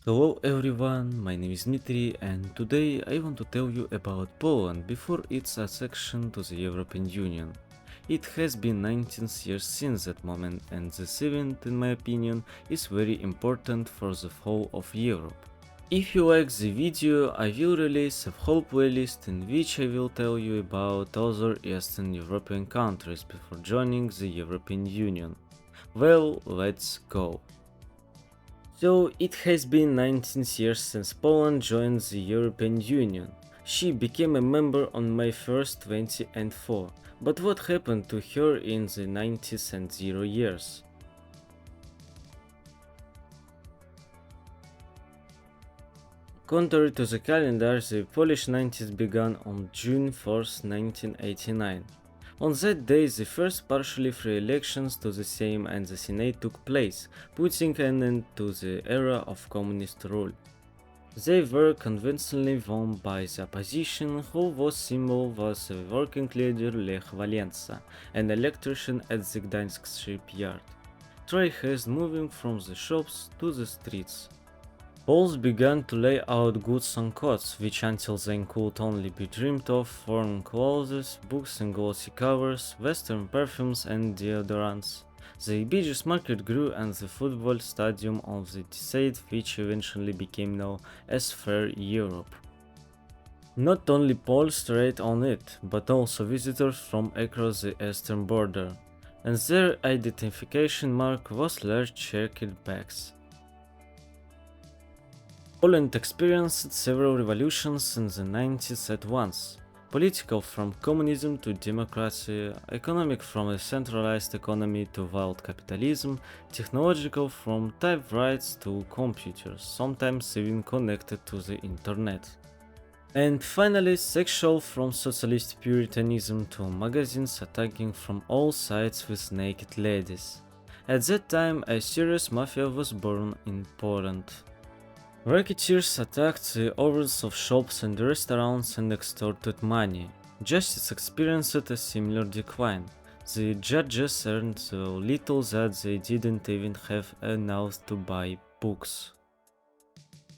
Hello everyone, my name is Dmitry and today I want to tell you about Poland before its accession to the European Union. It has been 19 years since that moment and this event, in my opinion, is very important for the whole of Europe. If you like the video, I will release a whole playlist in which I will tell you about other Eastern European countries before joining the European Union. Well, let's go. So it has been 19 years since Poland joined the European Union. She became a member on May 1st, 2004. But what happened to her in the 90s and 0 years? Contrary to the calendar, the Polish 90s began on June 4th, 1989. On that day, the first partially free elections to the Sejm and the Senate took place, putting an end to the era of communist rule. They were convincingly won by the opposition, whose symbol was the working leader Lech Walesa, an electrician at the Gdańsk shipyard. Trade has moving from the shops to the streets. Poles began to lay out goods on cots, which until then could only be dreamed of: foreign clothes, books and glossy covers, western perfumes and deodorants. The biggest market grew and the football stadium of the decade, which eventually became known as Fair Europe. Not only Poles trade on it, but also visitors from across the eastern border, and their identification mark was large checkered bags. Poland experienced several revolutions in the 90s at once. Political from communism to democracy, economic from a centralized economy to wild capitalism, technological from typewriters to computers, sometimes even connected to the internet. And finally, sexual from socialist puritanism to magazines attacking from all sides with naked ladies. At that time, a serious mafia was born in Poland. Racketeers attacked the owners of shops and restaurants and extorted money. Justice experienced a similar decline. The judges earned so little that they didn't even have enough to buy books.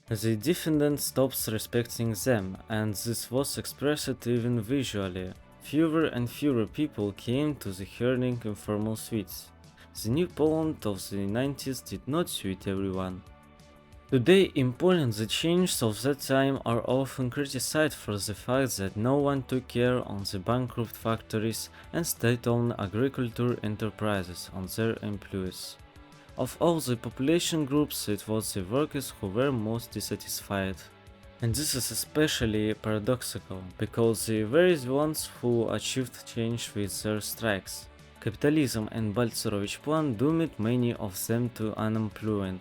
The defendants stopped respecting them, and this was expressed even visually. Fewer and fewer people came to the hearing in formal suites. The new Poland of the 90s did not suit everyone. Today in Poland, the changes of that time are often criticized for the fact that no one took care on the bankrupt factories and state-owned agriculture enterprises on their employees. Of all the population groups, it was the workers who were most dissatisfied. And this is especially paradoxical, because they were the ones who achieved change with their strikes. Capitalism and Balcerowicz plan doomed many of them to unemployment.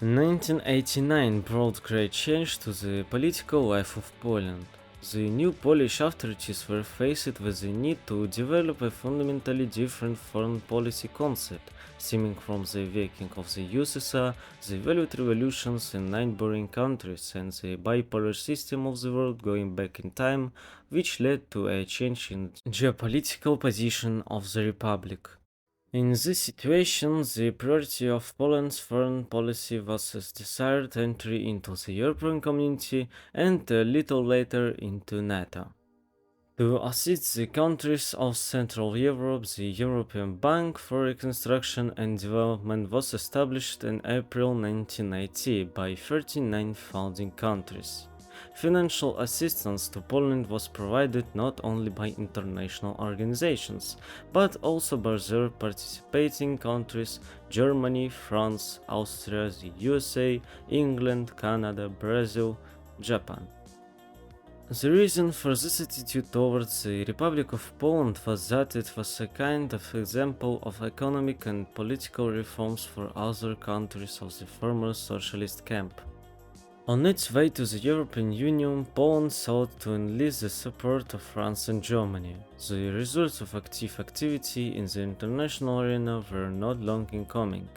1989 brought great change to the political life of Poland. The new Polish authorities were faced with the need to develop a fundamentally different foreign policy concept, stemming from the weakening of the USSR, the violent revolutions in neighboring countries, and the bipolar system of the world going back in time, which led to a change in geopolitical position of the republic. In this situation, the priority of Poland's foreign policy was its desired entry into the European Community and a little later into NATO. To assist the countries of Central Europe, the European Bank for Reconstruction and Development was established in April 1990 by 39 founding countries. Financial assistance to Poland was provided not only by international organizations, but also by their participating countries: Germany, France, Austria, the USA, England, Canada, Brazil, Japan. The reason for this attitude towards the Republic of Poland was that it was a kind of example of economic and political reforms for other countries of the former socialist camp. On its way to the European Union, Poland sought to enlist the support of France and Germany. The results of active activity in the international arena were not long in coming.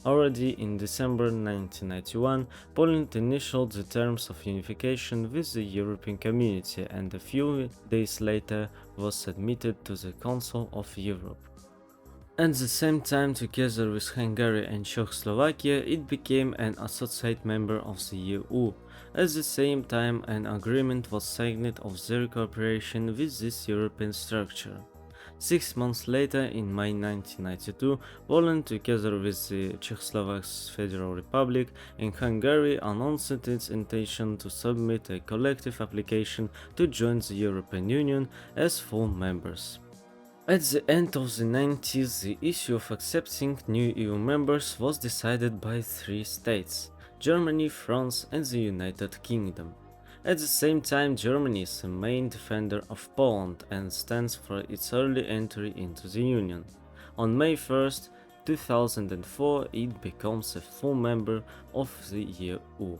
Already in December 1991, Poland initialed the terms of unification with the European Community and a few days later was admitted to the Council of Europe. At the same time, together with Hungary and Czechoslovakia, it became an associate member of the EU. At the same time, an agreement was signed of their cooperation with this European structure. 6 months later, in May 1992, Poland, together with the Czechoslovak Federal Republic and Hungary, announced its intention to submit a collective application to join the European Union as full members. At the end of the 90s, the issue of accepting new EU members was decided by 3 states: Germany, France, and the United Kingdom. At the same time, Germany is a main defender of Poland and stands for its early entry into the Union. On May 1st, 2004, it becomes a full member of the EU.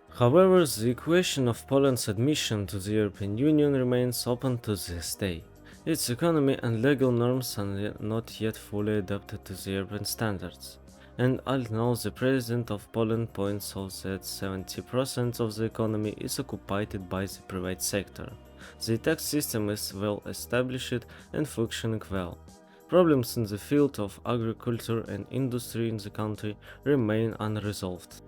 However, the question of Poland's admission to the European Union remains open to this day. Its economy and legal norms are not yet fully adapted to the European standards. And although the President of Poland points out that 70% of the economy is occupied by the private sector, the tax system is well established and functioning well. Problems in the field of agriculture and industry in the country remain unresolved.